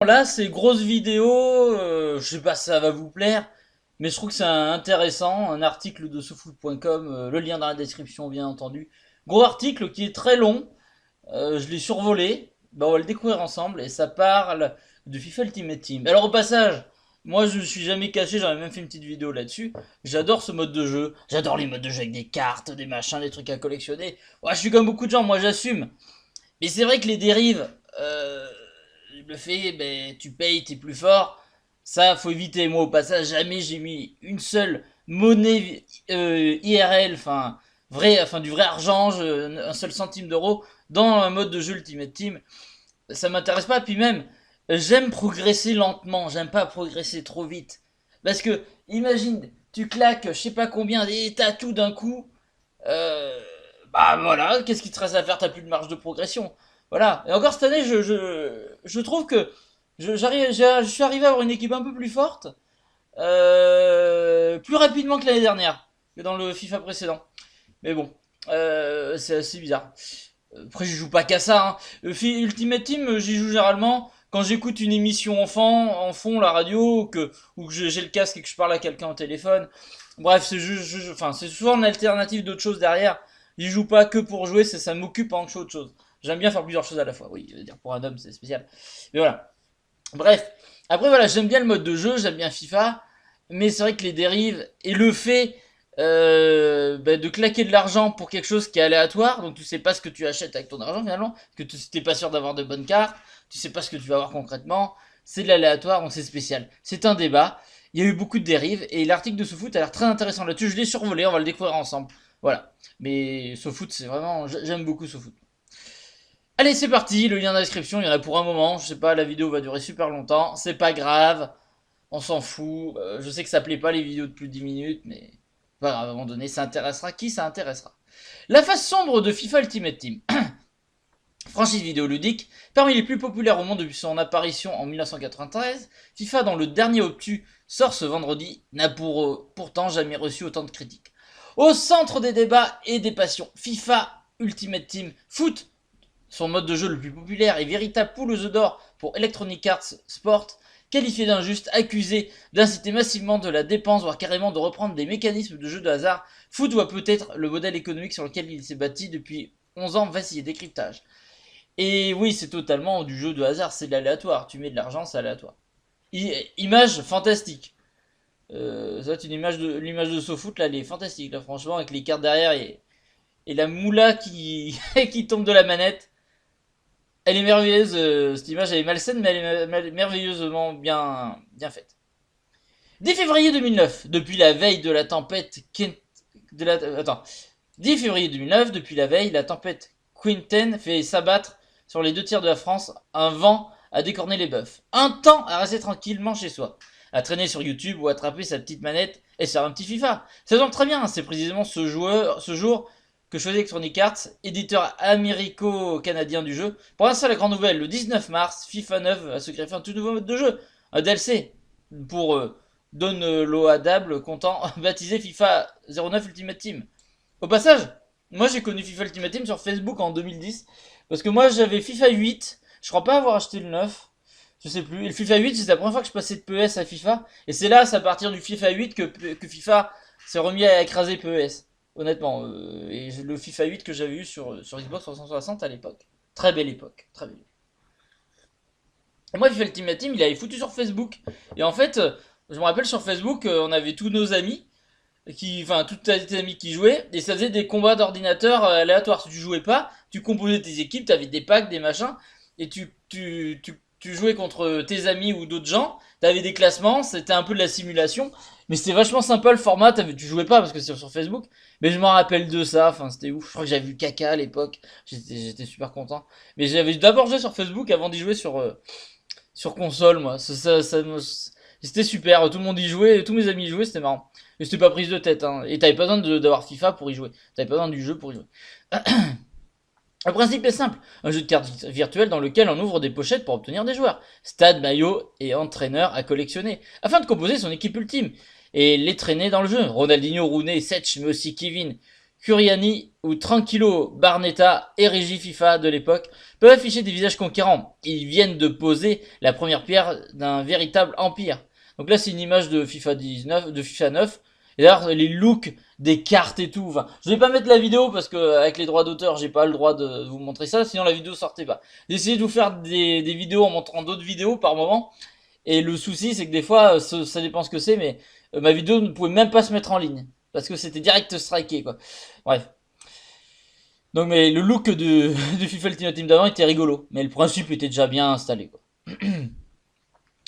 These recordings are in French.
Là, c'est grosse vidéo, je sais pas si ça va vous plaire, mais je trouve que c'est intéressant, un article de sofoot.com, le lien dans la description bien entendu. Gros article qui est très long, je l'ai survolé, bah, on va le découvrir ensemble, et ça parle de FIFA Ultimate Team. Alors au passage, moi je suis jamais caché, j'en ai même fait une petite vidéo là-dessus, j'adore ce mode de jeu, j'adore les modes de jeu avec des cartes, des machins, des trucs à collectionner. Ouais, je suis comme beaucoup de gens, moi j'assume. Mais c'est vrai que les dérives, le fait, ben, tu payes, t'es plus fort, ça, faut éviter. Moi, au passage, jamais j'ai mis une seule monnaie IRL, enfin, vrai, enfin, du vrai argent, un seul centime d'euro, dans un mode de jeu Ultimate Team. Ça m'intéresse pas. Puis même, j'aime progresser lentement, j'aime pas progresser trop vite. Parce que, imagine, tu claques, je sais pas combien, et t'as tout d'un coup. Euh, Bah voilà, qu'est-ce qui te reste à faire? T'as plus de marge de progression. Voilà. Et encore cette année, je trouve que je suis arrivé à avoir une équipe un peu plus forte, plus rapidement que l'année dernière, que dans le FIFA précédent. Mais bon, c'est assez bizarre. Après, je joue pas qu'à ça. Hein. Ultimate Team, j'y joue généralement quand j'écoute une émission en fond, la radio, ou que j'ai le casque et que je parle à quelqu'un au téléphone. Bref, enfin, c'est souvent une alternative d'autre chose derrière. J'y joue pas que pour jouer, ça m'occupe pendant que je fais autre chose. J'aime bien faire plusieurs choses à la fois. Oui, je veux dire pour un homme, c'est spécial. Mais voilà. Bref. Après, voilà, j'aime bien le mode de jeu, j'aime bien FIFA. Mais c'est vrai que les dérives et le fait bah, de claquer de l'argent pour quelque chose qui est aléatoire, donc tu sais pas ce que tu achètes avec ton argent finalement, parce que tu n'es pas sûr d'avoir de bonnes cartes, tu sais pas ce que tu vas avoir concrètement, c'est de l'aléatoire, donc c'est spécial. C'est un débat, il y a eu beaucoup de dérives, et l'article de SoFoot a l'air très intéressant là-dessus, je l'ai survolé, on va le découvrir ensemble. Voilà. Mais SoFoot, c'est vraiment, j'aime beaucoup SoFoot. Allez, c'est parti, le lien dans la description, il y en a pour un moment, je sais pas, la vidéo va durer super longtemps, c'est pas grave, on s'en fout. Je sais que ça plaît pas les vidéos de plus de 10 minutes, mais pas grave, à un moment donné, ça intéressera qui ça intéressera. La face sombre de FIFA Ultimate Team. Franchise vidéoludique, parmi les plus populaires au monde depuis son apparition en 1993, FIFA, dont le dernier opus sort ce vendredi, n'a pourtant jamais reçu autant de critiques. Au centre des débats et des passions, FIFA Ultimate Team Foot, son mode de jeu le plus populaire et véritable poule aux œufs d'or pour Electronic Arts Sport, qualifié d'injuste, accusé d'inciter massivement de la dépense, voire carrément de reprendre des mécanismes de jeu de hasard, Foot voit peut-être le modèle économique sur lequel il s'est bâti depuis 11 ans vaciller, décryptage. Et oui, c'est totalement du jeu de hasard, c'est de l'aléatoire. Tu mets de l'argent, c'est aléatoire. Image fantastique. Ça, c'est l'image de SoFoot, là, elle est fantastique, là, franchement, avec les cartes derrière et la moula qui, qui tombe de la manette. Elle est merveilleuse, cette image, elle est malsaine, mais elle est merveilleusement bien faite. 10 février 2009, depuis la veille de la tempête attends. 10 février 2009, depuis la veille, la tempête Quinten fait s'abattre sur les deux tiers de la France un vent à décorner les bœufs. Un temps à rester tranquillement chez soi, à traîner sur YouTube ou attraper sa petite manette et faire un petit FIFA. Ça tombe très bien, c'est précisément ce jour que choisit Electronic Arts, éditeur américo-canadien du jeu. Pour l'instant, la grande nouvelle, le 19 mars, FIFA 9 va se greffer un tout nouveau mode de jeu, un DLC, pour Don Loadable, content, baptisé FIFA 09 Ultimate Team. Au passage, moi j'ai connu FIFA Ultimate Team sur Facebook en 2010, parce que moi j'avais FIFA 8, je crois pas avoir acheté le 9, je sais plus, et le FIFA 8 c'est la première fois que je passais de PES à FIFA, et c'est là, c'est à partir du FIFA 8 que FIFA s'est remis à écraser PES, honnêtement, et le FIFA 8 que j'avais eu sur Xbox 360 à l'époque. Très belle époque, très belle. Et moi FIFA Ultimate Team il avait foutu sur Facebook, et en fait, je me rappelle sur Facebook, on avait tous nos amis, enfin, toutes tes amis qui jouaient, et ça faisait des combats d'ordinateur aléatoires. Si tu jouais pas, tu composais tes équipes, t'avais des packs, des machins, et tu jouais contre tes amis ou d'autres gens, t'avais des classements, c'était un peu de la simulation, mais c'était vachement sympa le format, tu jouais pas parce que c'est sur Facebook, mais je m'en rappelle de ça, enfin c'était ouf, je crois que j'avais vu Kaka à l'époque, j'étais super content, mais j'avais d'abord joué sur Facebook avant d'y jouer sur console, moi. C'était super, tout le monde y jouait, tous mes amis y jouaient, c'était marrant. Et c'était pas prise de tête, hein. Et t'avais pas besoin d'avoir FIFA pour y jouer. T'avais pas besoin du jeu pour y jouer. Le principe est simple, un jeu de cartes virtuel dans lequel on ouvre des pochettes pour obtenir des joueurs, stade, maillot et entraîneur à collectionner, afin de composer son équipe ultime et les traîner dans le jeu. Ronaldinho, Rooney, Setch, mais aussi Kevin, Curiani ou Tranquillo Barnetta, érigi FIFA de l'époque, peuvent afficher des visages conquérants. Ils viennent de poser la première pierre d'un véritable empire. Donc là, c'est une image de FIFA 19, de FIFA 9. Et d'ailleurs, les looks des cartes et tout. Enfin, je vais pas mettre la vidéo parce que avec les droits d'auteur, j'ai pas le droit de vous montrer ça. Sinon, la vidéo sortait pas. J'ai essayé de vous faire des vidéos en montrant d'autres vidéos par moment. Et le souci, c'est que des fois, ça dépend ce que c'est, mais ma vidéo ne pouvait même pas se mettre en ligne. Parce que c'était direct striké, quoi. Bref. Donc, mais le look de FIFA Ultimate Team d'avant était rigolo. Mais le principe était déjà bien installé, quoi.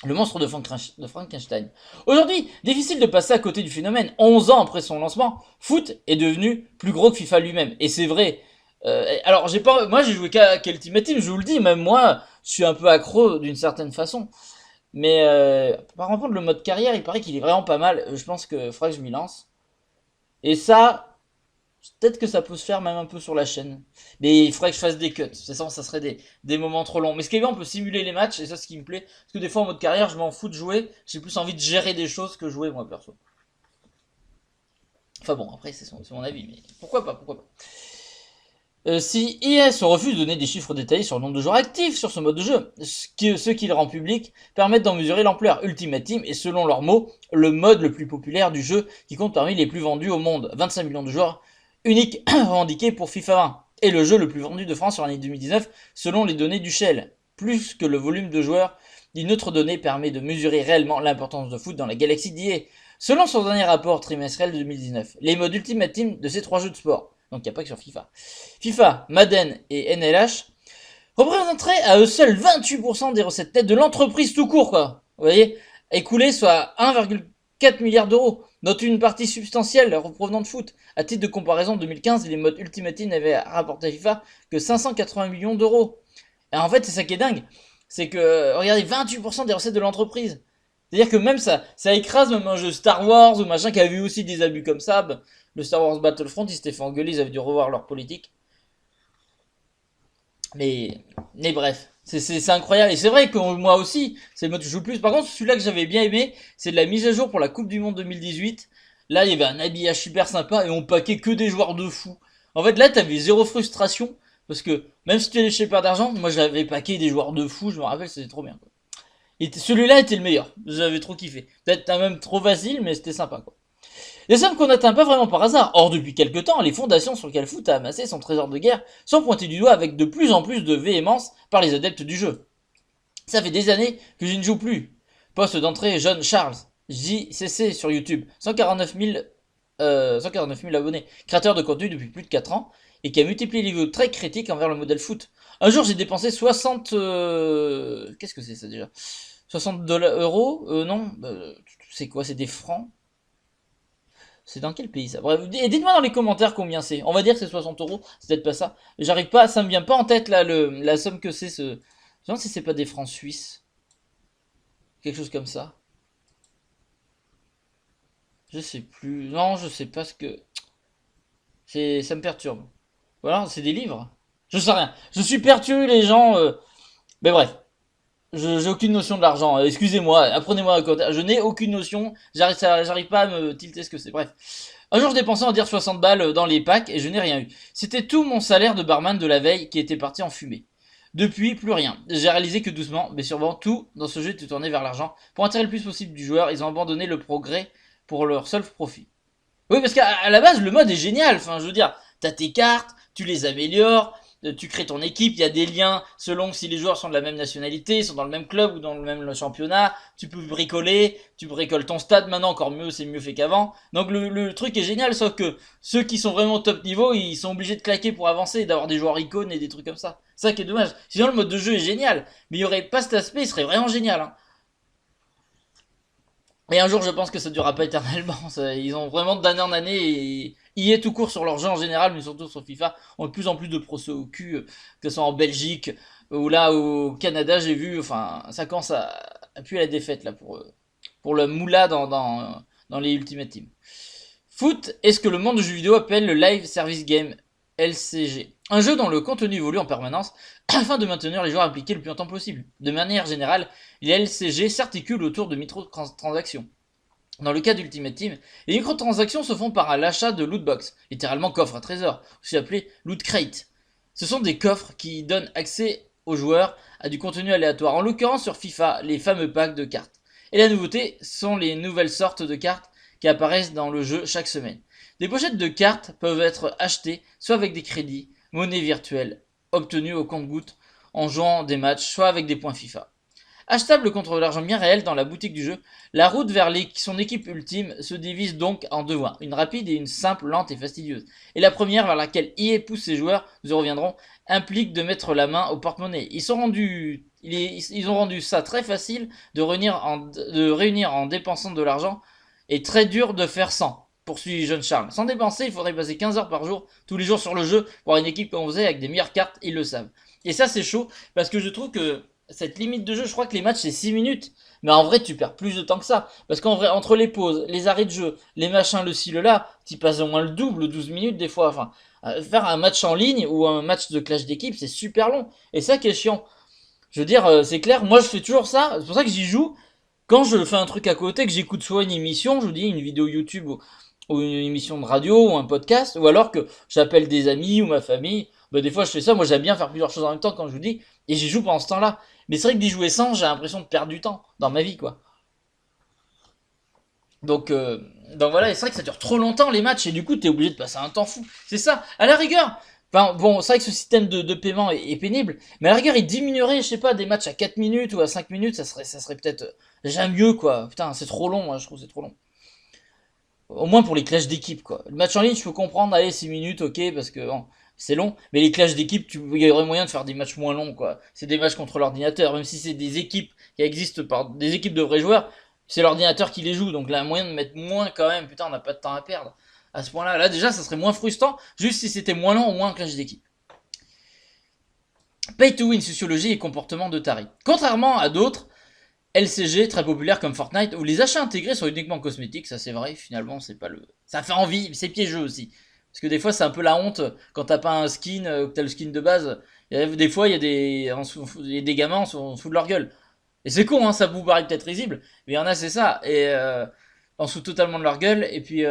Le monstre de Frankenstein. Aujourd'hui, difficile de passer à côté du phénomène. 11 ans après son lancement, Foot est devenu plus gros que FIFA lui-même. Et c'est vrai. Alors, moi j'ai joué qu'à Ultimate Team, je vous le dis, même moi, je suis un peu accro d'une certaine façon. Mais par contre, le mode carrière, il paraît qu'il est vraiment pas mal. Je pense que faudrait que je m'y lance. Et ça, peut-être que ça peut se faire même un peu sur la chaîne. Mais il faudrait que je fasse des cuts. C'est ça, ça serait des moments trop longs. Mais ce qui est bien, on peut simuler les matchs, et ça, c'est ce qui me plaît. Parce que des fois, en mode carrière, je m'en fous de jouer. J'ai plus envie de gérer des choses que jouer, moi, perso. Enfin bon, après, c'est mon avis, mais pourquoi pas, pourquoi pas. Si EA se refuse de donner des chiffres détaillés sur le nombre de joueurs actifs sur ce mode de jeu, ce qu'il rend public permettent d'en mesurer l'ampleur. Ultimate Team est, selon leurs mots, le mode le plus populaire du jeu qui compte parmi les plus vendus au monde. 25 millions de joueurs uniques revendiqués pour FIFA 20. Et le jeu le plus vendu de France sur l'année 2019 selon les données du Shell. Plus que le volume de joueurs, une autre donnée permet de mesurer réellement l'importance de foot dans la galaxie d'EA. Selon son dernier rapport trimestriel de 2019, les modes Ultimate Team de ces trois jeux de sport, donc il n'y a pas que sur FIFA, FIFA, Madden et NLH, représenteraient à eux seuls 28% des recettes nettes de l'entreprise tout court, quoi. Vous voyez, écoulées soit 1,4 milliard d'euros, dont une partie substantielle provenant de foot. À titre de comparaison, en 2015, les modes Ultimate Team n'avaient rapporté à FIFA que 580 millions d'euros. Et en fait, c'est ça qui est dingue, c'est que, regardez, 28% des recettes de l'entreprise. C'est-à-dire que même ça écrase même un jeu Star Wars ou machin qui a vu aussi des abus comme ça. Le Star Wars Battlefront, ils s'étaient fait engueuler, ils avaient dû revoir leur politique. Mais bref, c'est incroyable. Et c'est vrai que moi aussi, c'est le mode que je joue le plus. Par contre, celui-là que j'avais bien aimé, c'est de la mise à jour pour la Coupe du Monde 2018. Là, il y avait un habillage super sympa et on paquait que des joueurs de fou. En fait, là, t'avais zéro frustration. Parce que même si tu allais pas d'argent, moi j'avais paqué des joueurs de fou, je me rappelle, c'était trop bien, quoi. Et celui-là était le meilleur. J'avais trop kiffé. Peut-être même trop facile, mais c'était sympa, quoi. Des sommes qu'on n'atteint pas vraiment par hasard. Or, depuis quelques temps, les fondations sur lesquelles Foot a amassé son trésor de guerre sont pointées du doigt avec de plus en plus de véhémence par les adeptes du jeu. Ça fait des années que je ne joue plus. Poste d'entrée John Charles, JCC sur YouTube, 149 000 abonnés, créateur de contenu depuis plus de 4 ans, et qui a multiplié les vidéos très critiques envers le modèle foot. Un jour, j'ai dépensé 60... Qu'est-ce que c'est ça déjà 60 euros Non, c'est quoi? C'est des francs? C'est dans quel pays ça? Bref, et dites-moi dans les commentaires combien c'est. On va dire que c'est 60 euros, c'est peut-être pas ça. J'arrive pas, ça me vient pas en tête là la somme que c'est ce. Je me demande si c'est pas des francs suisses. Quelque chose comme ça. Je sais plus. Non, je sais pas ce que. Ça me perturbe. Voilà, c'est des livres. Je sais rien. Je suis perdu les gens. Mais bref. J'ai aucune notion de l'argent. Excusez-moi, apprenez-moi à compter. Je n'ai aucune notion. J'arrive pas à me tilter ce que c'est. Bref. Un jour, je dépensais en dire 60 balles dans les packs et je n'ai rien eu. C'était tout mon salaire de barman de la veille qui était parti en fumée. Depuis, plus rien. J'ai réalisé que doucement, mais sûrement tout dans ce jeu était tourné vers l'argent. Pour attirer le plus possible du joueur, ils ont abandonné le progrès pour leur seul profit. Oui, parce qu'à la base, le mode est génial. Enfin, je veux dire, t'as tes cartes, tu les améliores, tu crées ton équipe, il y a des liens selon si les joueurs sont de la même nationalité, sont dans le même club ou dans le même championnat. Tu peux bricoler, tu bricoles ton stade maintenant, encore mieux, c'est mieux fait qu'avant. Donc le truc est génial, sauf que ceux qui sont vraiment au top niveau, ils sont obligés de claquer pour avancer et d'avoir des joueurs icônes et des trucs comme ça. C'est ça qui est dommage. Sinon, le mode de jeu est génial, mais il y aurait pas cet aspect, il serait vraiment génial, hein. Et un jour, je pense que ça durera pas éternellement. Ils ont vraiment d'année en année et y est tout court sur leur jeu en général, mais surtout sur FIFA, ont de plus en plus de procès au cul, que ce soit en Belgique ou là au Canada, j'ai vu, enfin, ça commence à puer la défaite là pour le moula dans les Ultimate Team. Foot est ce que le monde du jeu vidéo appelle le Live Service Game, LCG. Un jeu dont le contenu évolue en permanence afin de maintenir les joueurs impliqués le plus longtemps possible. De manière générale, les LCG s'articulent autour de microtransactions. Dans le cas d'Ultimate Team, les microtransactions se font par l'achat de lootbox, littéralement coffre à trésor, aussi appelé loot crate. Ce sont des coffres qui donnent accès aux joueurs à du contenu aléatoire, en l'occurrence sur FIFA, les fameux packs de cartes. Et la nouveauté sont les nouvelles sortes de cartes qui apparaissent dans le jeu chaque semaine. Des pochettes de cartes peuvent être achetées soit avec des crédits, monnaie virtuelle, obtenus au compte-gouttes en jouant des matchs, soit avec des points FIFA. Achetable contre de l'argent bien réel dans la boutique du jeu, la route vers son équipe ultime se divise donc en deux voies, une rapide et une simple, lente et fastidieuse. Et la première, vers laquelle EA pousse ses joueurs, nous y reviendrons, implique de mettre la main au porte-monnaie. Ils ont rendu ça très facile de réunir en dépensant de l'argent et très dur de faire sans. Poursuit Jeune Charles. Sans dépenser, il faudrait passer 15 heures par jour, tous les jours sur le jeu, pour une équipe qu'on faisait avec des meilleures cartes, ils le savent. Et ça c'est chaud, parce que je trouve que cette limite de jeu, je crois que les matchs c'est 6 minutes. Mais en vrai, tu perds plus de temps que ça. Parce qu'en vrai, entre les pauses, les arrêts de jeu, les machins, le ci, le là, tu passes au moins le double, 12 minutes des fois. Enfin, faire un match en ligne ou un match de clash d'équipe, c'est super long. Et ça qui est chiant. Je veux dire, c'est clair, moi je fais toujours ça. C'est pour ça que j'y joue. Quand je fais un truc à côté, que j'écoute soit une émission, je vous dis, une vidéo YouTube ou une émission de radio ou un podcast, ou alors que j'appelle des amis ou ma famille, bah des fois je fais ça, moi j'aime bien faire plusieurs choses en même temps quand je vous dis, et j'y joue pendant ce temps-là. Mais c'est vrai que d'y jouer sans, j'ai l'impression de perdre du temps dans ma vie, quoi. Donc voilà, et c'est vrai que ça dure trop longtemps les matchs, et du coup t'es obligé de passer un temps fou. C'est ça, à la rigueur. Enfin bon, c'est vrai que ce système de paiement est pénible, mais à la rigueur il diminuerait, je sais pas, des matchs à 4 minutes ou à 5 minutes, ça serait peut-être déjà mieux, quoi. Putain, c'est trop long, moi je trouve c'est trop long. Au moins pour les clashs d'équipe, quoi. Le match en ligne, je peux comprendre, allez, 6 minutes, ok, parce que bon, c'est long. Mais les clashs d'équipe, il y aurait moyen de faire des matchs moins longs, quoi. C'est des matchs contre l'ordinateur, même si c'est des équipes qui existent par des équipes de vrais joueurs, c'est l'ordinateur qui les joue, donc là, moyen de mettre moins quand même. Putain, on n'a pas de temps à perdre. À ce point-là, là déjà, ça serait moins frustrant, juste si c'était moins long, au moins un clash d'équipe. Pay to win, sociologie et comportement de Tari. Contrairement à d'autres, LCG très populaire comme Fortnite où les achats intégrés sont uniquement cosmétiques, ça c'est vrai, finalement c'est pas le... Ça fait envie, mais c'est piégeux aussi. Parce que des fois c'est un peu la honte quand t'as pas un skin, que t'as le skin de base. Des fois il y a des gamins, on se fout de leur gueule. Et c'est con, hein, ça vous paraît peut-être risible, mais il y en a c'est ça. Et on se fout totalement de leur gueule, et puis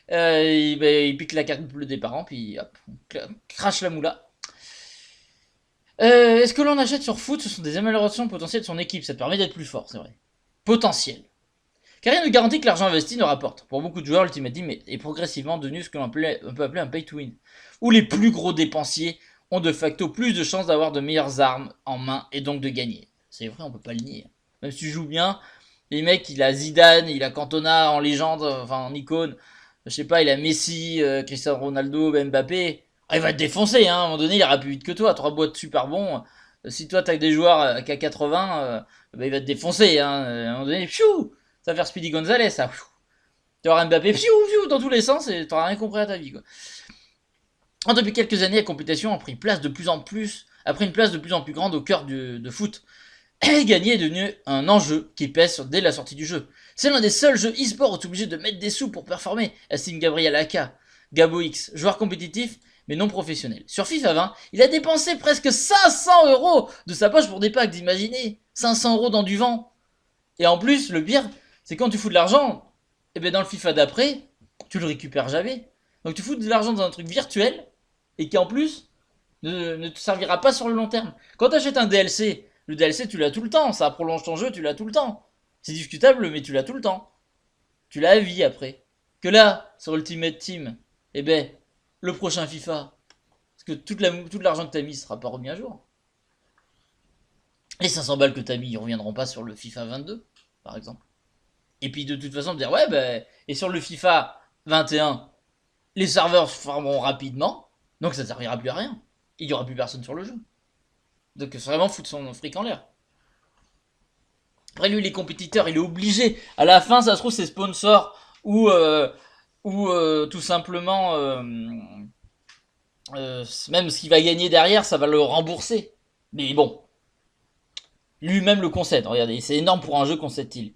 ils piquent la carte bleue des parents, puis hop, on crache la moula. Est-ce que l'on achète sur foot, ce sont des améliorations potentielles de son équipe, ça te permet d'être plus fort, c'est vrai. Potentiel. Car rien ne garantit que l'argent investi ne rapporte. Pour beaucoup de joueurs, Ultimate Team est progressivement devenu ce que l'on peut appeler un pay to win, où les plus gros dépensiers ont de facto plus de chances d'avoir de meilleures armes en main et donc de gagner. C'est vrai, on peut pas le nier. Même si tu joues bien, les mecs, il a Zidane, il a Cantona en légende, enfin en icône, je sais pas, il a Messi, Cristiano Ronaldo, Mbappé. Ah, il va te défoncer, hein. À un moment donné, il ira plus vite que toi. Trois boîtes super bons. Si toi t'as des joueurs qu'à 80, bah, il va te défoncer, hein. À un moment donné, pfiou, ça va faire Speedy Gonzalez, ça. Tu auras Mbappé, pfiou, pfiou, dans tous les sens et t'auras rien compris à ta vie, quoi. Depuis quelques années, la compétition a pris une place de plus en plus grande au cœur de foot. Et gagner est devenu un enjeu qui pèse dès la sortie du jeu. C'est l'un des seuls jeux e-sport où tu es obligé de mettre des sous pour performer, estime Gabriel Aka, Gabo X, joueur compétitif mais non professionnel. Sur FIFA 20, il a dépensé presque 500 euros de sa poche pour des packs, d'imaginer 500 euros dans du vent. Et en plus, le pire, c'est quand tu fous de l'argent, et bien dans le FIFA d'après, tu le récupères jamais. Donc tu fous de l'argent dans un truc virtuel, et qui en plus ne te servira pas sur le long terme. Quand tu achètes un DLC, le DLC tu l'as tout le temps, ça prolonge ton jeu, tu l'as tout le temps. C'est discutable, mais tu l'as tout le temps. Tu l'as à vie après. Que là, sur Ultimate Team, eh ben, le prochain FIFA, parce que tout l'argent que t'as mis sera pas remis à jour. Les 500 balles que t'as mis, ils reviendront pas sur le FIFA 22, par exemple. Et puis de toute façon, dire ouais, ben, et sur le FIFA 21, les serveurs se formeront rapidement, donc ça ne servira plus à rien. Il y aura plus personne sur le jeu. Donc c'est vraiment foutre son fric en l'air. Après lui, les compétiteurs, il est obligé. À la fin, ça se trouve, c'est sponsor ou tout simplement même ce qu'il va gagner derrière, ça va le rembourser. Mais bon, lui-même le concède. Regardez, c'est énorme pour un jeu, concède-t-il.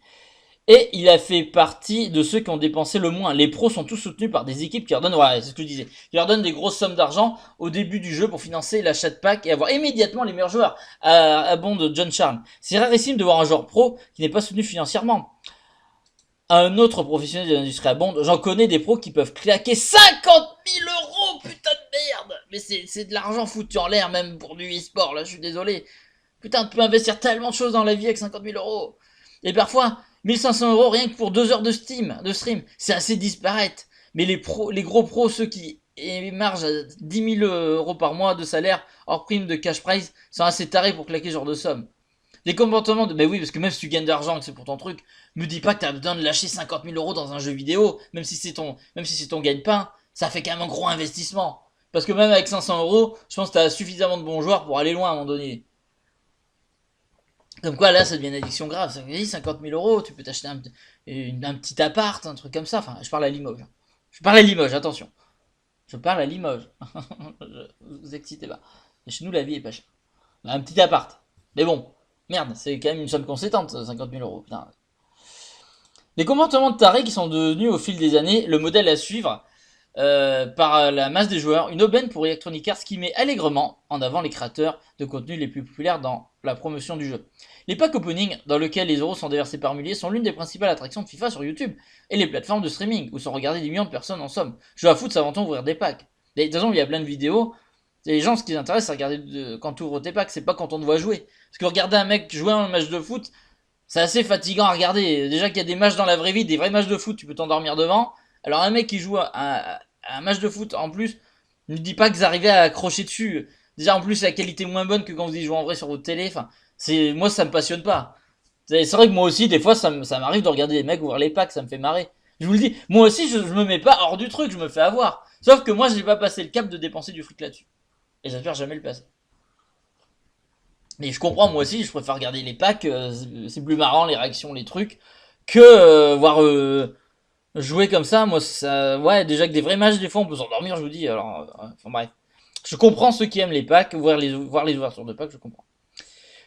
Et il a fait partie de ceux qui ont dépensé le moins. Les pros sont tous soutenus par des équipes qui leur donnent, ouais, c'est ce que je disais, qui leur donnent des grosses sommes d'argent au début du jeu pour financer l'achat de pack et avoir immédiatement les meilleurs joueurs. À bon de John Charles. C'est rarissime de voir un joueur pro qui n'est pas soutenu financièrement. Un autre professionnel de l'industrie abonde. J'en connais des pros qui peuvent claquer 50 000 euros, putain de merde. Mais c'est de l'argent foutu en l'air, même pour du e-sport, là, je suis désolé. Putain, tu peux investir tellement de choses dans la vie avec 50 000 euros. Et parfois, 1 500 € rien que pour 2 heures de stream. C'est assez disparate. Mais les gros pros, ceux qui émargent à 10 000 € par mois de salaire, hors prime de cash prize, sont assez tarés pour claquer ce genre de somme. Les comportements de... Mais oui, parce que même si tu gagnes d'argent, que c'est pour ton truc, me dis pas que t'as besoin de lâcher 50 000 € dans un jeu vidéo, même si c'est ton gagne-pain, ça fait quand même un gros investissement. Parce que même avec 500 €, je pense que t'as suffisamment de bons joueurs pour aller loin à un moment donné. Comme quoi là ça devient une addiction grave. Ça dit 50 000 €, tu peux t'acheter un petit appart, un truc comme ça. Enfin, je parle à Limoges. Je parle à Limoges, attention. Je parle à Limoges. Vous excitez pas. Et chez nous la vie est pas chère. Un petit appart. Mais bon, merde, c'est quand même une somme conséquente, 50 000 €. Putain. Les comportements de tarés qui sont devenus au fil des années le modèle à suivre par la masse des joueurs, une aubaine pour Electronic Arts qui met allègrement en avant les créateurs de contenu les plus populaires dans la promotion du jeu. Les packs opening, dans lesquels les euros sont déversés par milliers, sont l'une des principales attractions de FIFA sur YouTube et les plateformes de streaming, où sont regardés des millions de personnes en somme. Jouer à foot, c'est avant tout ouvrir des packs. De toute façon, il y a plein de vidéos. Les gens, ce qui les intéresse, c'est regarder quand tu ouvres tes packs, c'est pas quand on te voit jouer. Parce que regarder un mec jouer un match de foot, c'est assez fatigant à regarder. Déjà qu'il y a des matchs dans la vraie vie, des vrais matchs de foot, tu peux t'endormir devant. Alors un mec qui joue à un match de foot, en plus, ne dis pas que vous arrivez à accrocher dessus. Déjà, en plus, la qualité est moins bonne que quand vous y jouez en vrai sur votre télé. Enfin, moi, ça me passionne pas. C'est vrai que moi aussi, des fois, ça m'arrive de regarder les mecs ouvrir les packs, ça me fait marrer. Je vous le dis, moi aussi, je me mets pas hors du truc, je me fais avoir. Sauf que moi, j'ai pas passé le cap de dépenser du fric là-dessus. Et j'espère jamais le passer. Mais je comprends, moi aussi, je préfère regarder les packs, c'est plus marrant, les réactions, les trucs, que voir jouer comme ça. Moi, ça, ouais, déjà que des vrais matchs, des fois, on peut s'endormir, je vous dis. Alors, enfin bref. Je comprends ceux qui aiment les packs, voir les ouvertures de packs, je comprends.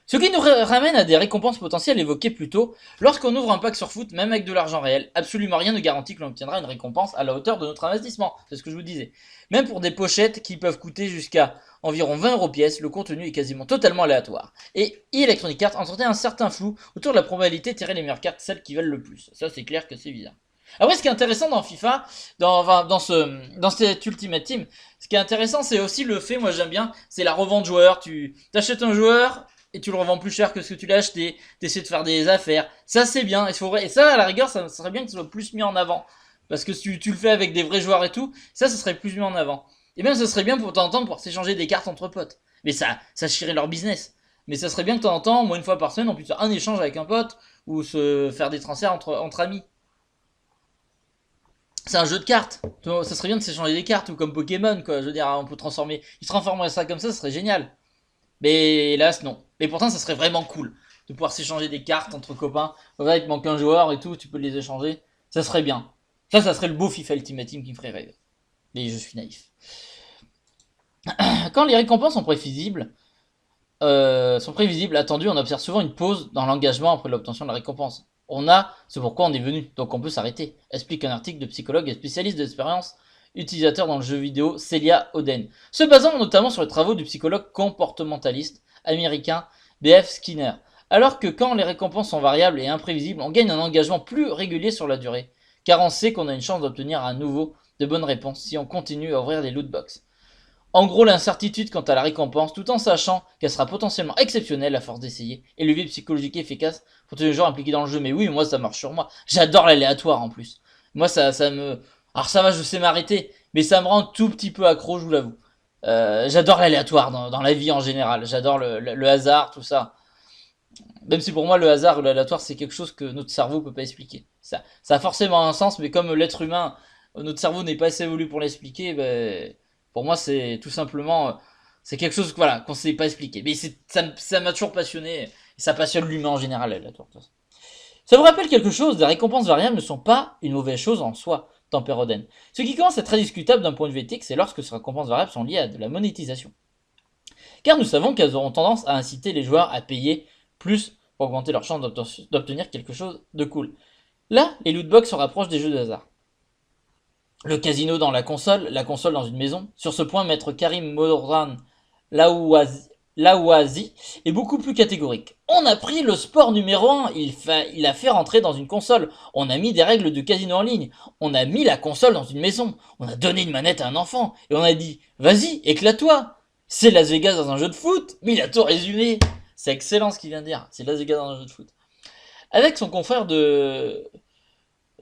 Ce qui nous ramène à des récompenses potentielles évoquées plus tôt. Lorsqu'on ouvre un pack sur foot, même avec de l'argent réel, absolument rien ne garantit que l'on obtiendra une récompense à la hauteur de notre investissement. C'est ce que je vous disais. Même pour des pochettes qui peuvent coûter jusqu'à environ 20 € pièce, le contenu est quasiment totalement aléatoire. Et Electronic Arts entretient un certain flou autour de la probabilité de tirer les meilleures cartes, celles qui valent le plus. Ça, c'est clair que c'est bizarre. Après, ce qui est intéressant dans FIFA, dans cette Ultimate Team, ce qui est intéressant, c'est aussi le fait, moi j'aime bien, c'est la revente joueur. Tu t'achètes un joueur et tu le revends plus cher que ce que tu l'as acheté. T'essaies de faire des affaires. Ça, c'est bien. Et ça, à la rigueur, ça serait bien que ce soit plus mis en avant. Parce que si tu le fais avec des vrais joueurs et tout, ça serait plus mis en avant. Et même, ça serait bien pour t'entendre pour s'échanger des cartes entre potes. Mais ça chierait leur business. Mais ça serait bien que t'entends, au moins une fois par semaine, on puisse faire un échange avec un pote ou se faire des transferts entre amis. C'est un jeu de cartes. Ça serait bien de s'échanger des cartes ou comme Pokémon, quoi. Je veux dire, on peut transformer. Ils transformeraient ça comme ça serait génial. Mais hélas, non. Mais pourtant, ça serait vraiment cool de pouvoir s'échanger des cartes entre copains. Voilà, il te manque un joueur et tout, tu peux les échanger. Ça serait bien. Ça serait le beau FIFA Ultimate Team qui me ferait rêver. Mais je suis naïf. Quand les récompenses sont prévisibles, attendues, on observe souvent une pause dans l'engagement après l'obtention de la récompense. C'est pourquoi on est venu, donc on peut s'arrêter, explique un article de psychologue et spécialiste de l'expérience utilisateur dans le jeu vidéo Celia Oden, se basant notamment sur les travaux du psychologue comportementaliste américain B.F. Skinner. Alors que quand les récompenses sont variables et imprévisibles, on gagne un engagement plus régulier sur la durée, car on sait qu'on a une chance d'obtenir à nouveau de bonnes réponses si on continue à ouvrir des lootbox. En gros, l'incertitude quant à la récompense, tout en sachant qu'elle sera potentiellement exceptionnelle à force d'essayer, est le levier psychologique efficace pour tous les joueurs impliqués dans le jeu. Mais oui, moi ça marche sur moi. J'adore l'aléatoire en plus. Moi ça me... Alors ça va, je sais m'arrêter, mais ça me rend tout petit peu accro, je vous l'avoue. J'adore l'aléatoire dans la vie en général. J'adore le hasard, tout ça. Même si pour moi le hasard ou l'aléatoire c'est quelque chose que notre cerveau peut pas expliquer. Ça a forcément un sens, mais comme l'être humain, notre cerveau n'est pas assez évolué pour l'expliquer, ben... Pour moi, c'est tout simplement, c'est quelque chose, voilà, qu'on sait pas expliquer. Mais ça m'a toujours passionné, et ça passionne l'humain en général, la torture. Ça vous rappelle quelque chose, les récompenses variables ne sont pas une mauvaise chose en soi, tempère Oden. Ce qui commence à être très discutable d'un point de vue éthique, c'est lorsque ces récompenses variables sont liées à de la monétisation. Car nous savons qu'elles auront tendance à inciter les joueurs à payer plus pour augmenter leur chance d'obtenir quelque chose de cool. Là, les lootbox se rapprochent des jeux de hasard. Le casino dans la console dans une maison. Sur ce point, maître Karim Moran Lawazi est beaucoup plus catégorique. On a pris le sport numéro 1, il a fait rentrer dans une console. On a mis des règles de casino en ligne. On a mis la console dans une maison. On a donné une manette à un enfant. Et on a dit, vas-y, éclate-toi. C'est Las Vegas dans un jeu de foot. Mais il a tout résumé. C'est excellent ce qu'il vient de dire. C'est Las Vegas dans un jeu de foot. Avec son confrère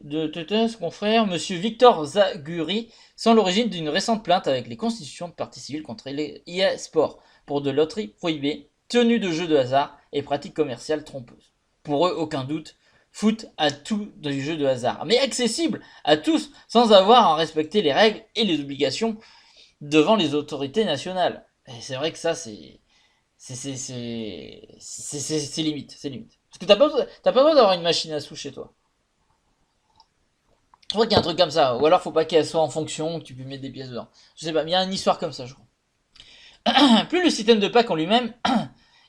son confrère, monsieur Victor Zaguri, sont l'origine d'une récente plainte avec les constitutions de partie civile contre les EA Sports pour de loteries prohibées, tenues de jeux de hasard et pratiques commerciales trompeuses. Pour eux, aucun doute, foot à tout du jeu de hasard, mais accessible à tous sans avoir à respecter les règles et les obligations devant les autorités nationales. Et c'est vrai que ça, c'est limite, c'est limite. Parce que t'as pas besoin d'avoir une machine à sous chez toi. Je crois qu'il y a un truc comme ça. Ou alors faut pas qu'elle soit en fonction, que tu peux mettre des pièces dedans. Je sais pas, mais il y a une histoire comme ça, je crois. Plus le système de pack en lui-même,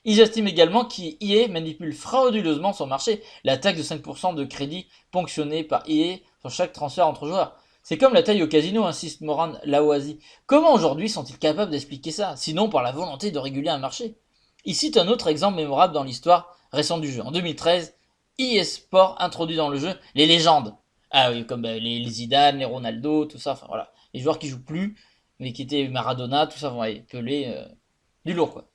ils estiment également qu'EA manipule frauduleusement son marché. La taxe de 5% de crédit ponctionnée par EA sur chaque transfert entre joueurs. C'est comme la taille au casino, insiste Moran Lawazi. Comment aujourd'hui sont-ils capables d'expliquer ça, sinon par la volonté de réguler un marché? Il cite un autre exemple mémorable dans l'histoire récente du jeu. En 2013, EA Sport introduit dans le jeu les légendes. Ah oui, comme les Zidane, les Ronaldo, tout ça, enfin voilà. Les joueurs qui jouent plus, mais qui étaient Maradona, tout ça, ouais, Pelé, du lourd quoi.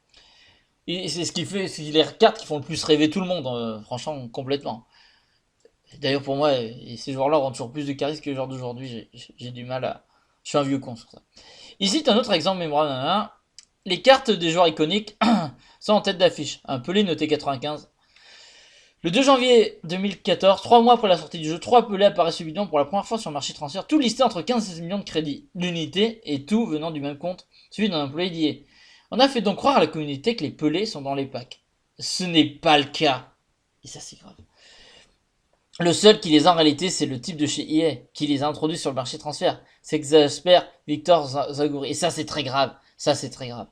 Et c'est ce qui fait, c'est les cartes qui font le plus rêver tout le monde, franchement, complètement. D'ailleurs pour moi, ces joueurs-là ont toujours plus de charisme que les joueurs d'aujourd'hui, j'ai du mal à... Je suis un vieux con sur ça. Ici, un autre exemple mémorable. Les cartes des joueurs iconiques sont en tête d'affiche. Un Pelé noté 95. Le 2 janvier 2014, 3 mois après la sortie du jeu, 3 Pelé apparaissent subitement pour la première fois sur le marché transfert, tout listé entre 15 et 16 millions de crédits d'unités, et tout venant du même compte, suivi d'un employé d'IA. On a fait donc croire à la communauté que les Pelés sont dans les packs. Ce n'est pas le cas. Et ça c'est grave. Le seul qui les a en réalité, c'est le type de chez EA, qui les a introduits sur le marché transfert. C'est Xasper Victor Zagouri. Et ça c'est très grave. Ça c'est très grave.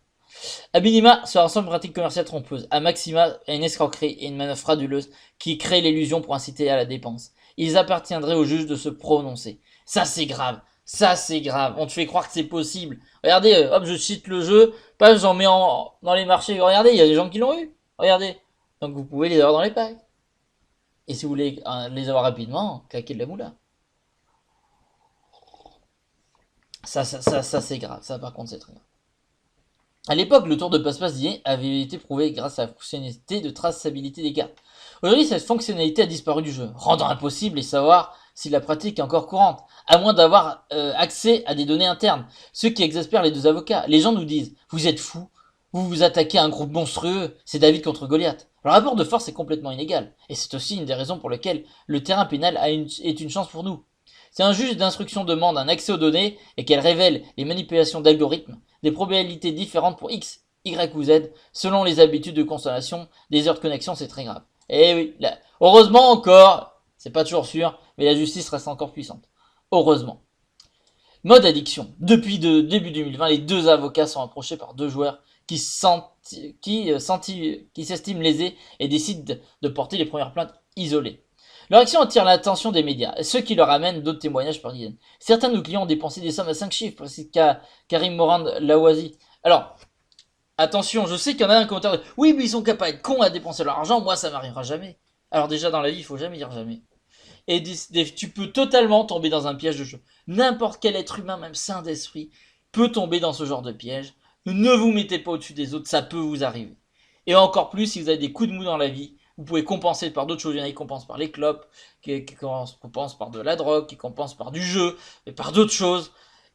A minima, ça ressemble à une pratique commerciale trompeuse. À maxima, à une escroquerie et une manœuvre frauduleuse qui crée l'illusion pour inciter à la dépense. Il appartiendrait au juge de se prononcer. Ça c'est grave. Ça c'est grave. On te fait croire que c'est possible. Regardez, hop, je cite le jeu, pas j'en mets dans les marchés. Regardez, il y a des gens qui l'ont eu. Regardez. Donc vous pouvez les avoir dans les packs. Et si vous voulez les avoir rapidement, claquez de la moula. Ça c'est grave. Ça par contre c'est très grave. À l'époque, le tour de passe-passe d'IA avait été prouvé grâce à la fonctionnalité de traçabilité des cartes. Aujourd'hui, cette fonctionnalité a disparu du jeu, rendant impossible de savoir si la pratique est encore courante, à moins d'avoir accès à des données internes. Ce qui exaspère les deux avocats. Les gens nous disent, vous êtes fous, vous vous attaquez à un groupe monstrueux, c'est David contre Goliath. Le rapport de force est complètement inégal, et c'est aussi une des raisons pour lesquelles le terrain pénal est une chance pour nous. Si un juge d'instruction demande un accès aux données et qu'elle révèle les manipulations d'algorithmes, des probabilités différentes pour X, Y ou Z, selon les habitudes de consommation, des heures de connexion, c'est très grave. Et oui, là, heureusement encore, c'est pas toujours sûr, mais la justice reste encore puissante. Heureusement. Mode addiction. Depuis début 2020, les deux avocats sont approchés par deux joueurs qui s'estiment lésés et décident de porter les premières plaintes isolées. Leur action attire l'attention des médias, ce qui leur amène d'autres témoignages par dizaines. Certains de nos clients ont dépensé des sommes à 5 chiffres, précise Karim Morand Lawazi. Alors, attention, je sais qu'il y en a un commentaire de oui, mais ils sont capables d'être cons à dépenser leur argent, moi ça m'arrivera jamais. Alors déjà dans la vie, il faut jamais dire jamais. Et tu peux totalement tomber dans un piège de jeu. N'importe quel être humain, même sain d'esprit, peut tomber dans ce genre de piège. Ne vous mettez pas au-dessus des autres, ça peut vous arriver. Et encore plus si vous avez des coups de mou dans la vie, vous pouvez compenser par d'autres choses. Il y en a qui compensent par les clopes, qui compensent par de la drogue, qui compensent par du jeu, et par d'autres choses.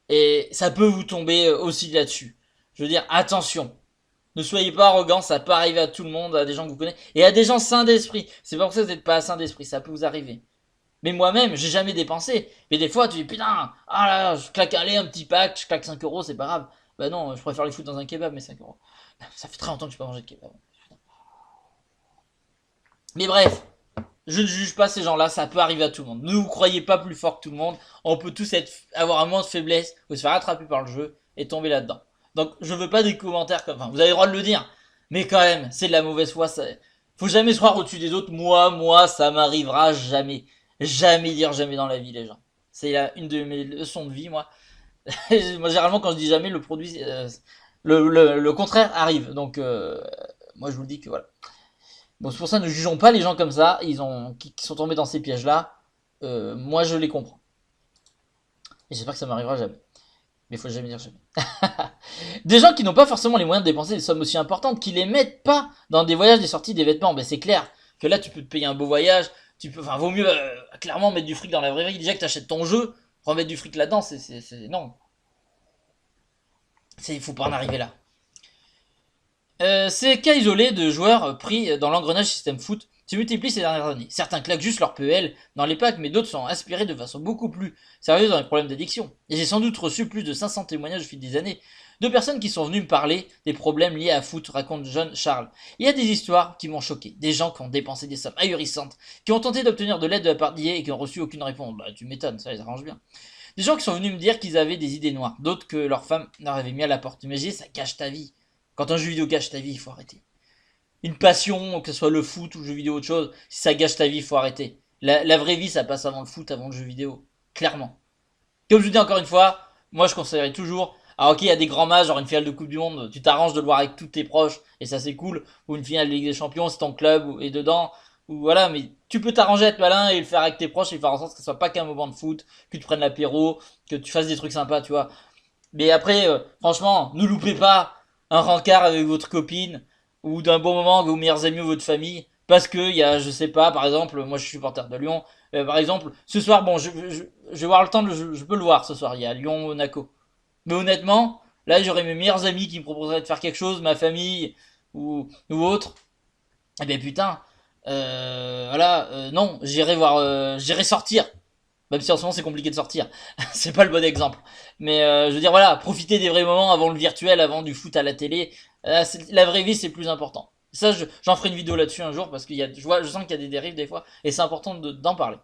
Et ça peut vous tomber aussi là-dessus. Je veux dire, attention. Ne soyez pas arrogants, ça peut arriver à tout le monde, à des gens que vous connaissez, et à des gens sains d'esprit. C'est pas pour ça que vous n'êtes pas sains d'esprit, ça peut vous arriver. Mais moi-même, j'ai jamais dépensé. Mais des fois, tu dis, putain, ah là, je claque un petit pack, je claque 5 euros, c'est pas grave. Bah non, je préfère les foutre dans un kebab, mais 5 euros. Ça fait très longtemps que je n'ai pas mangé de kebab. Mais bref, je ne juge pas ces gens-là, ça peut arriver à tout le monde. Ne vous croyez pas plus fort que tout le monde. On peut tous avoir un moment de faiblesse, ou se faire attraper par le jeu, et tomber là-dedans. Donc, je veux pas des commentaires comme, enfin, vous avez le droit de le dire. Mais quand même, c'est de la mauvaise foi, faut jamais se croire au-dessus des autres. Moi, ça m'arrivera jamais. Jamais dire jamais dans la vie, les gens. C'est une de mes leçons de vie, moi. Moi, généralement, quand je dis jamais, le le contraire arrive. Donc, moi je vous le dis que voilà. Bon, c'est pour ça, ne jugeons pas les gens comme ça, qui sont tombés dans ces pièges-là. Moi je les comprends. Et j'espère que ça m'arrivera jamais. Mais il faut jamais dire jamais. Des gens qui n'ont pas forcément les moyens de dépenser des sommes aussi importantes, qui les mettent pas dans des voyages, des sorties, des vêtements. Ben c'est clair que là tu peux te payer un beau voyage, enfin vaut mieux clairement mettre du fric dans la vraie vie. Déjà que t'achètes ton jeu, remettre du fric là-dedans, non. Il faut pas en arriver là. Ces cas isolés de joueurs pris dans l'engrenage système foot se multiplient ces dernières années. Certains claquent juste leur PEL dans les packs, mais d'autres sont inspirés de façon beaucoup plus sérieuse dans les problèmes d'addiction. Et j'ai sans doute reçu plus de 500 témoignages au fil des années de personnes qui sont venues me parler des problèmes liés à foot, raconte jeune Charles. Il y a des histoires qui m'ont choqué, des gens qui ont dépensé des sommes ahurissantes, qui ont tenté d'obtenir de l'aide de la part d'IA et qui ont reçu aucune réponse. Bah tu m'étonnes, ça les arrange bien. Des gens qui sont venus me dire qu'ils avaient des idées noires, d'autres que leur femme leur avait mis à la porte. Imaginez, ça gâche ta vie. Quand un jeu vidéo gâche ta vie, il faut arrêter. Une passion, que ce soit le foot ou le jeu vidéo ou autre chose, si ça gâche ta vie, il faut arrêter. La vraie vie, ça passe avant le foot, avant le jeu vidéo. Clairement. Comme je vous dis encore une fois, moi je conseillerais toujours. Alors ok, il y a des grands matchs, genre une finale de Coupe du Monde, tu t'arranges de le voir avec tous tes proches, et ça c'est cool. Ou une finale de Ligue des Champions, si ton club est dedans. Ou voilà, mais tu peux t'arranger à être malin et le faire avec tes proches et faire en sorte que ce soit pas qu'un moment de foot, que tu prennes l'apéro, que tu fasses des trucs sympas, tu vois. Mais après, franchement, ne loupez pas un rencard avec votre copine ou d'un bon moment avec vos meilleurs amis ou votre famille. Parce que il y a, je sais pas, par exemple, moi je suis supporter de Lyon. Par exemple, ce soir, bon, je vais avoir le temps, je peux le voir ce soir. Il y a Lyon-Monaco. Mais honnêtement, là j'aurais mes meilleurs amis qui me proposeraient de faire quelque chose, ma famille ou autre. Et ben putain, voilà, non, j'irai sortir. Même si en ce moment c'est compliqué de sortir. C'est pas le bon exemple. Mais je veux dire, voilà, profitez des vrais moments avant le virtuel, avant du foot à la télé. La vraie vie, c'est plus important. Ça, j'en ferai une vidéo là-dessus un jour parce que je sens qu'il y a des dérives des fois et c'est important d'en parler.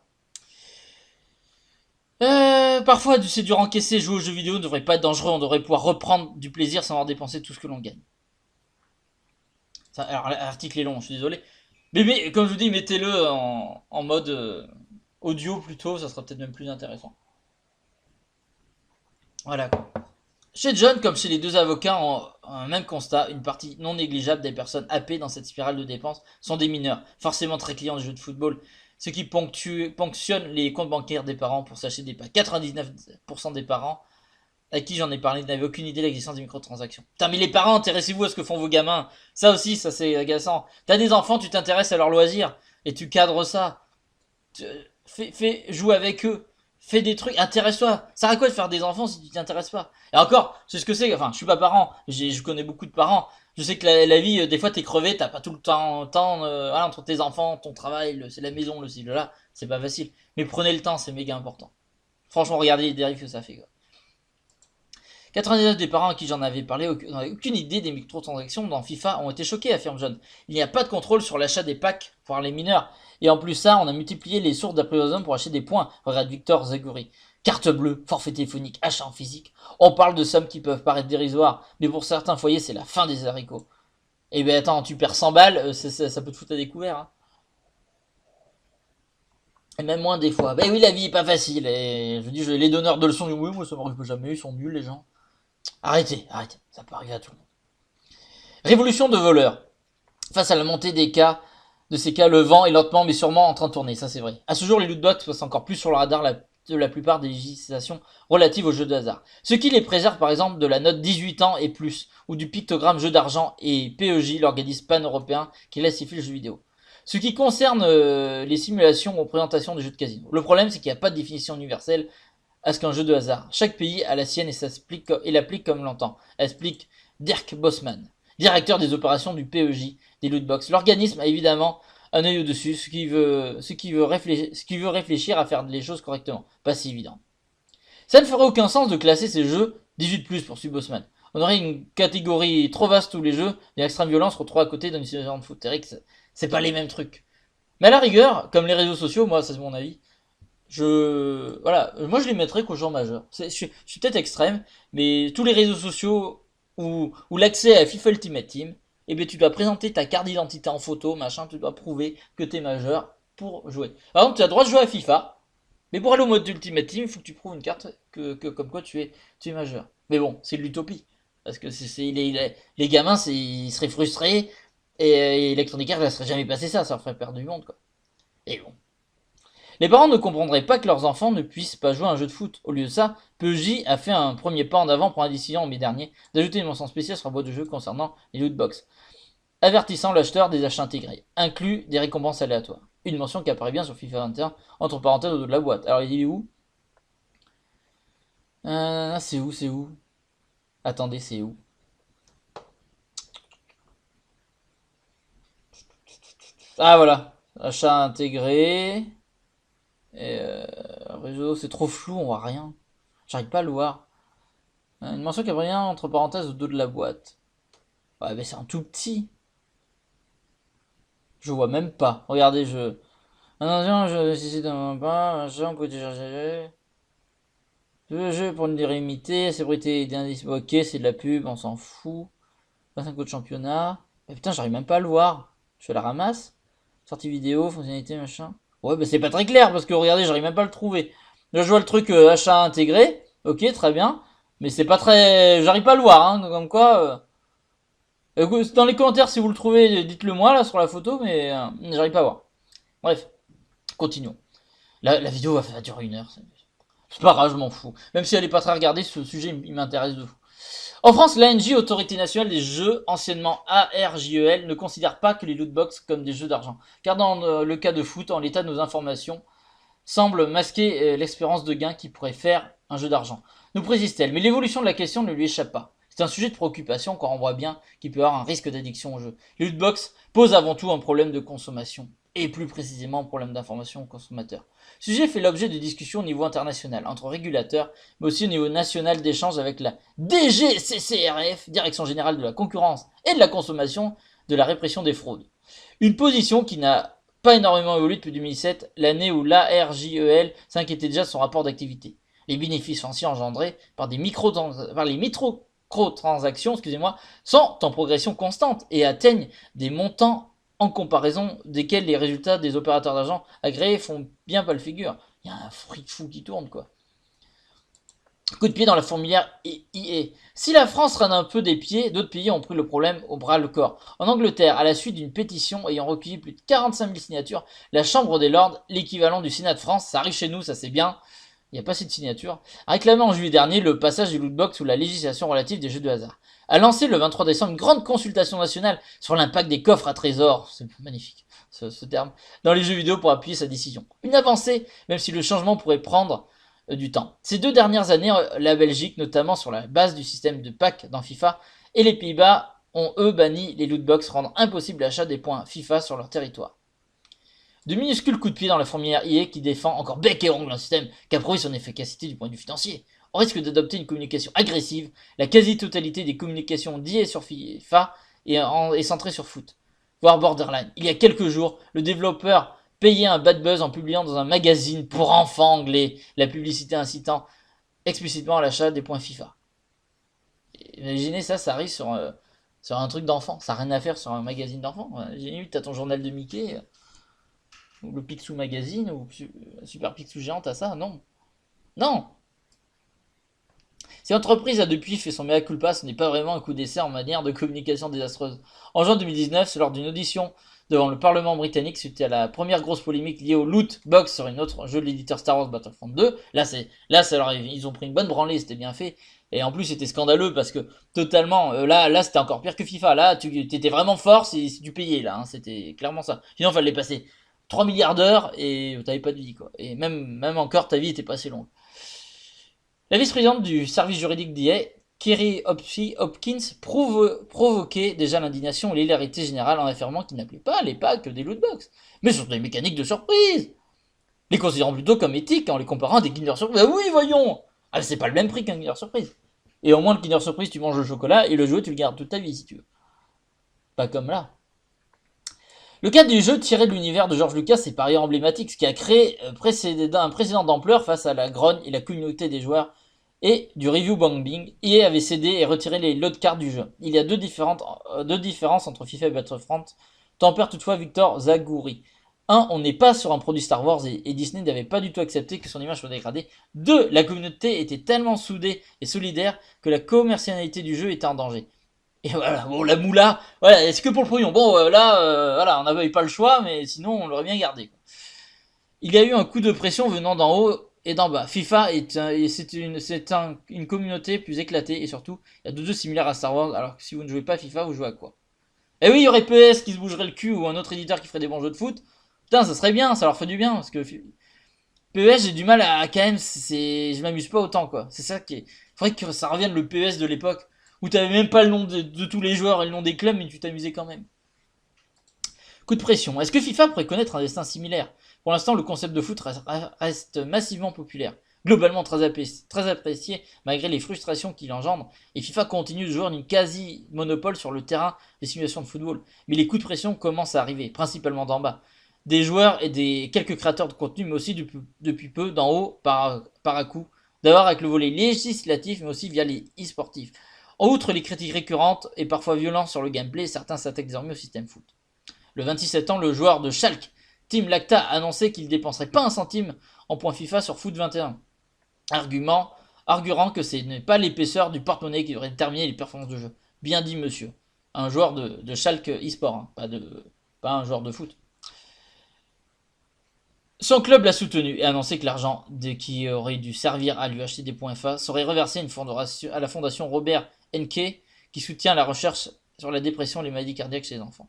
Parfois, c'est dur à encaisser. Jouer aux jeux vidéo ne devrait pas être dangereux. On devrait pouvoir reprendre du plaisir sans avoir dépensé tout ce que l'on gagne. Ça, alors, l'article est long, je suis désolé. Mais comme je vous dis, mettez-le en mode audio plutôt, ça sera peut-être même plus intéressant. Voilà. Chez John, comme chez les deux avocats, ont un même constat, une partie non négligeable des personnes happées dans cette spirale de dépenses sont des mineurs, forcément très clients des jeux de football, ce qui ponctionne les comptes bancaires des parents pour s'acheter des packs. 99% des parents à qui j'en ai parlé n'avaient aucune idée de l'existence des microtransactions. Putain, mais les parents, intéressez-vous à ce que font vos gamins. Ça aussi, ça c'est agaçant. T'as des enfants, tu t'intéresses à leurs loisirs et tu cadres ça. Joue avec eux. Fais des trucs, intéresse-toi. Ça sert à quoi de faire des enfants si tu t'intéresses pas? Et encore, c'est ce que c'est. Enfin, je suis pas parent. Je connais beaucoup de parents. Je sais que la vie, des fois, t'es crevé, t'as pas tout le temps, voilà, entre tes enfants, ton travail, c'est la maison, le ci, le là. C'est pas facile. Mais prenez le temps, c'est méga important. Franchement, regardez les dérives que ça fait, quoi. 99 des parents à qui j'en avais parlé n'avaient aucune idée des microtransactions dans FIFA ont été choqués, affirme John. Il n'y a pas de contrôle sur l'achat des packs pour les mineurs. Et en plus ça, on a multiplié les sources d'apprivoisement pour acheter des points, regarde Victor Zaguri. Carte bleue, forfait téléphonique, achat en physique. On parle de sommes qui peuvent paraître dérisoires, mais pour certains foyers, c'est la fin des haricots. Eh ben attends, tu perds 100 balles, ça peut te foutre à découvert. Hein. Et même moins des fois. Ben oui, la vie est pas facile. Et je dis, les donneurs de leçons, oui, moi ça m'arrive jamais, ils sont nuls les gens. Arrêtez, ça peut arriver à tout le monde. Révolution de voleurs. Face à la montée de ces cas, le vent est lentement mais sûrement en train de tourner, ça c'est vrai. À ce jour, les lootbox passent encore plus sur le radar de la plupart des législations relatives aux jeux de hasard. Ce qui les préserve par exemple de la note 18 ans et plus, ou du pictogramme jeu d'argent et PEJ, l'organisme pan-européen qui classifie le jeu vidéo. Ce qui concerne les simulations ou présentations des jeux de casino. Le problème c'est qu'il n'y a pas de définition universelle à ce qu'un jeu de hasard. Chaque pays a la sienne et l'applique comme l'entend. Explique Dirk Bosman, directeur des opérations du PEJ, des lootbox. L'organisme a évidemment un œil au-dessus, ce qui veut réfléchir à faire les choses correctement. Pas si évident. Ça ne ferait aucun sens de classer ces jeux 18+, poursuit Bosman. On aurait une catégorie trop vaste tous les jeux, l'extrême violence retrouve à côté d'une situation de foot. C'est pas les mêmes trucs. Mais à la rigueur, comme les réseaux sociaux, moi, c'est mon avis, voilà, moi je les mettrais qu'aux gens majeurs. Je suis peut-être extrême, mais tous les réseaux sociaux ou l'accès à FIFA Ultimate Team, eh bien tu dois présenter ta carte d'identité en photo, machin, tu dois prouver que t'es majeur pour jouer. Par exemple, tu as le droit de jouer à FIFA, mais pour aller au mode Ultimate Team, il faut que tu prouves une carte comme quoi tu es majeur. Mais bon, c'est de l'utopie. Parce que les gamins, ils seraient frustrés. Et Electronic Arts ne laisserait jamais passer ça. Ça leur ferait perdre du monde, quoi. Et bon. Les parents ne comprendraient pas que leurs enfants ne puissent pas jouer à un jeu de foot. Au lieu de ça, PEJ a fait un premier pas en avant pour la décision en mai dernier d'ajouter une mention spéciale sur la boîte de jeu concernant les lootbox, avertissant l'acheteur des achats intégrés, inclus des récompenses aléatoires. Une mention qui apparaît bien sur FIFA 21, entre parenthèses au dos de la boîte. Alors il est où? C'est où? Attendez, c'est où? Ah voilà, achat intégré. Et réseau, c'est trop flou, on voit rien. J'arrive pas à le voir. Une mention qui apparaît bien entre parenthèses au dos de la boîte. Ouais, mais c'est un tout petit. Je vois même pas. Regardez, attention, je nécessite un pas, machin, on peut télécharger. Le jeu pour une durée limitée, sécurité d'indice. Ok, c'est de la pub, on s'en fout. 25 codes championnat. Mais putain, j'arrive même pas à le voir. Je la ramasse. Sortie vidéo, fonctionnalité, machin. Ouais, bah c'est pas très clair parce que regardez, j'arrive même pas à le trouver. Là, je vois le truc achat intégré. Ok, très bien. Mais c'est pas très. J'arrive pas à le voir, hein. Comme quoi. Dans les commentaires, si vous le trouvez, dites-le moi là sur la photo, mais j'arrive pas à voir. Bref, continuons. La vidéo va durer 1 heure. C'est pas grave, je m'en fous. Même si elle est pas très regardée, ce sujet il m'intéresse de fou. En France, l'ANJ, Autorité nationale des jeux, anciennement ARJEL, ne considère pas que les lootbox comme des jeux d'argent. Car dans le cas de foot, en l'état de nos informations, semble masquer l'expérience de gain qui pourrait faire un jeu d'argent. Nous précise-t-elle, mais l'évolution de la question ne lui échappe pas. C'est un sujet de préoccupation quand on voit bien qu'il peut y avoir un risque d'addiction au jeu. Les lootbox posent avant tout un problème de consommation, et plus précisément un problème d'information aux consommateurs. Ce sujet fait l'objet de discussions au niveau international, entre régulateurs, mais aussi au niveau national d'échanges avec la DGCCRF, Direction Générale de la Concurrence et de la Consommation, de la répression des fraudes. Une position qui n'a pas énormément évolué depuis 2007, l'année où l'ARJEL s'inquiétait déjà de son rapport d'activité. Les bénéfices financiers engendrés par les microtransactions, sont en progression constante et atteignent des montants en comparaison desquels les résultats des opérateurs d'argent agréés font bien pas le figure. Il y a un fric fou qui tourne, quoi. Coup de pied dans la fourmilière IA. Si la France traîne un peu des pieds, d'autres pays ont pris le problème au bras le corps. En Angleterre, à la suite d'une pétition ayant recueilli plus de 45 000 signatures, la Chambre des Lords, l'équivalent du Sénat de France, ça arrive chez nous, ça c'est bien, il n'y a pas assez de signatures, a réclamé en juillet dernier le passage du lootbox sous la législation relative des jeux de hasard. A lancé le 23 décembre une grande consultation nationale sur l'impact des coffres à trésors, c'est magnifique ce terme, dans les jeux vidéo pour appuyer sa décision. Une avancée, même si le changement pourrait prendre du temps. Ces 2 dernières années, la Belgique, notamment sur la base du système de pack dans FIFA, et les Pays-Bas ont eux banni les lootbox, rendant impossible l'achat des points FIFA sur leur territoire. De minuscules coups de pied dans la fourmilière IA qui défend encore bec et ongle un système qui a prouvé son efficacité du point de vue financier. On risque d'adopter une communication agressive, la quasi-totalité des communications d'IA sur FIFA est centrée sur foot, voire borderline. Il y a quelques jours, le développeur payait un bad buzz en publiant dans un magazine pour enfants anglais la publicité incitant explicitement à l'achat des points FIFA. Imaginez ça arrive sur un truc d'enfant, ça n'a rien à faire sur un magazine d'enfant. Imaginez, t'as ton journal de Mickey, ou le Picsou Magazine, ou Super Picsou Géant, t'as ça? Non. Non. Si l'entreprise a depuis fait son mea culpa, ce n'est pas vraiment un coup d'essai en manière de communication désastreuse. En juin 2019, c'est lors d'une audition devant le Parlement britannique suite à la première grosse polémique liée au loot box sur un autre jeu de l'éditeur Star Wars Battlefront 2. Ils ont pris une bonne branlée, c'était bien fait. Et en plus, c'était scandaleux parce que totalement, là, c'était encore pire que FIFA. Là, tu étais vraiment fort si tu payais, là. Hein, c'était clairement ça. Sinon, il fallait passer 3 milliards d'heures et t'avais pas de vie, quoi. Et même encore, ta vie était pas assez longue. La vice-présidente du service juridique d'IA, Kerry Hopkins, provoquait déjà l'indignation et l'hilarité générale en affirmant qu'il n'appelait pas les packs des lootbox, mais sur des mécaniques de surprise, les considérant plutôt comme éthiques en les comparant à des Kinder Surprise. Ah oui, voyons. Ah, c'est pas le même prix qu'un Kinder Surprise. Et au moins, le Kinder Surprise, tu manges le chocolat et le jouet, tu le gardes toute ta vie si tu veux. Pas comme là. Le cas du jeu tiré de l'univers de George Lucas est par ailleurs emblématique, ce qui a créé un précédent d'ampleur face à la grogne et la communauté des joueurs et du review bombing. EA avait cédé et retiré les lots de cartes du jeu. Il y a deux différences entre FIFA et Battlefront, tempère toutefois Victor Zagouri. Un, on n'est pas sur un produit Star Wars et Disney n'avait pas du tout accepté que son image soit dégradée. Deux, la communauté était tellement soudée et solidaire que la commercialité du jeu était en danger. Et voilà, bon, la moula, voilà, est-ce que pour le pognon? Bon, là, voilà, on n'avait pas le choix, mais sinon, on l'aurait bien gardé. Il y a eu un coup de pression venant d'en haut et d'en bas. FIFA une communauté plus éclatée et surtout, il y a deux jeux similaires à Star Wars, alors que si vous ne jouez pas à FIFA, vous jouez à quoi? Eh oui, il y aurait PS qui se bougerait le cul ou un autre éditeur qui ferait des bons jeux de foot. Putain, ça serait bien, ça leur fait du bien, parce que PES, j'ai du mal à quand même, je m'amuse pas autant quoi. C'est ça qui est. Faudrait que ça revienne le PES de l'époque où t'avais même pas le nom de tous les joueurs et le nom des clubs, mais tu t'amusais quand même. Coup de pression. Est-ce que FIFA pourrait connaître un destin similaire? Pour l'instant, le concept de foot reste massivement populaire, globalement très apprécié malgré les frustrations qu'il engendre, et FIFA continue de jouer une quasi-monopole sur le terrain des simulations de football. Mais les coups de pression commencent à arriver, principalement d'en bas. Des joueurs et des quelques créateurs de contenu, mais aussi depuis peu d'en haut par à coup. D'abord avec le volet législatif, mais aussi via les e-sportifs. Outre les critiques récurrentes et parfois violentes sur le gameplay, certains s'attaquent désormais au système foot. Le 26 septembre, le joueur de Schalke, Team Lacta, a annoncé qu'il ne dépenserait pas un centime en points FIFA sur Foot 21, arguant que ce n'est pas l'épaisseur du porte-monnaie qui devrait déterminer les performances de jeu. Bien dit, monsieur. Un joueur de Schalke e-sport, hein, pas un joueur de foot. Son club l'a soutenu et a annoncé que l'argent qui aurait dû servir à lui acheter des points FA serait reversé à la fondation Robert Enke qui soutient la recherche sur la dépression et les maladies cardiaques chez les enfants.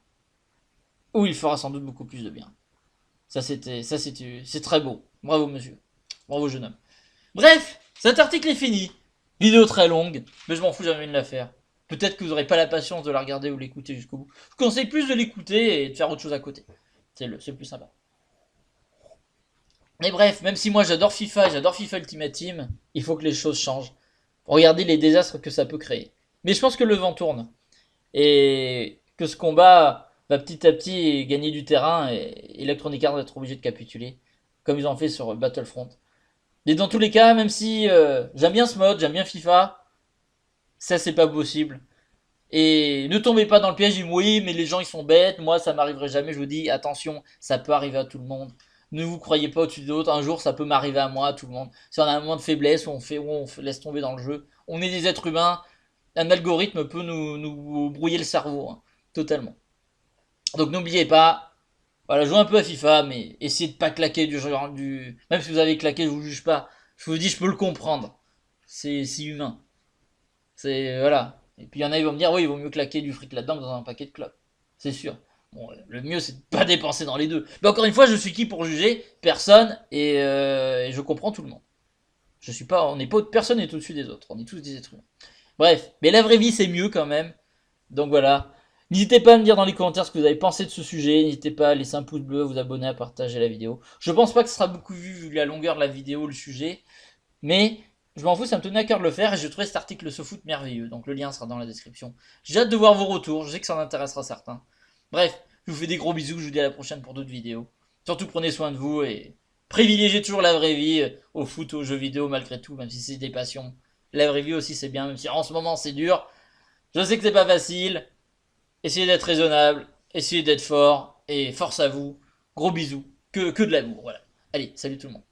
Où il fera sans doute beaucoup plus de bien. C'est très beau. Bravo monsieur. Bravo jeune homme. Bref, cet article est fini. Vidéo très longue, mais je m'en fous, jamais de la faire. Peut-être que vous n'aurez pas la patience de la regarder ou l'écouter jusqu'au bout. Je vous conseille plus de l'écouter et de faire autre chose à côté. C'est le plus sympa. Mais bref, même si moi j'adore FIFA Ultimate Team, il faut que les choses changent. Regardez les désastres que ça peut créer. Mais je pense que le vent tourne. Et que ce combat va petit à petit gagner du terrain et Electronic Arts va être obligé de capituler. Comme ils ont fait sur Battlefront. Mais dans tous les cas, même si j'aime bien ce mode, j'aime bien FIFA, ça c'est pas possible. Et ne tombez pas dans le piège, oui, mais les gens ils sont bêtes, moi ça m'arriverait jamais, je vous dis, attention, ça peut arriver à tout le monde. Ne vous croyez pas au-dessus d'autres, un jour ça peut m'arriver à moi, à tout le monde. Si on a un moment de faiblesse, où on laisse tomber dans le jeu, on est des êtres humains, un algorithme peut nous brouiller le cerveau, hein, totalement. Donc n'oubliez pas, voilà, jouez un peu à FIFA, mais essayez de pas claquer même si vous avez claqué, je vous juge pas. Je vous dis, je peux le comprendre. C'est humain. C'est, voilà. Et puis il y en a, ils vont me dire, oui, il vaut mieux claquer du fric là-dedans que dans un paquet de clopes. C'est sûr. Bon, le mieux, c'est de pas dépenser dans les deux. Mais encore une fois, je suis qui pour juger? Personne, et je comprends tout le monde. Je suis pas, on n'est pas, personne n'est au-dessus des autres. On est tous des êtres humains. Bref. Mais la vraie vie, c'est mieux quand même. Donc voilà. N'hésitez pas à me dire dans les commentaires ce que vous avez pensé de ce sujet. N'hésitez pas à laisser un pouce bleu, vous abonner, à partager la vidéo. Je pense pas que ce sera beaucoup vu la longueur de la vidéo, le sujet. Mais je m'en fous, ça me tenait à cœur de le faire et j'ai trouvé cet article se foot merveilleux. Donc le lien sera dans la description. J'ai hâte de voir vos retours. Je sais que ça en intéressera certains. Bref, je vous fais des gros bisous. Je vous dis à la prochaine pour d'autres vidéos. Surtout prenez soin de vous et privilégiez toujours la vraie vie au foot, aux jeux vidéo malgré tout, même si c'est des passions. La vraie vie aussi c'est bien, même si en ce moment c'est dur. Je sais que c'est pas facile. Essayez d'être raisonnable, essayez d'être fort, et force à vous. Gros bisous, que de l'amour, voilà. Allez, salut tout le monde.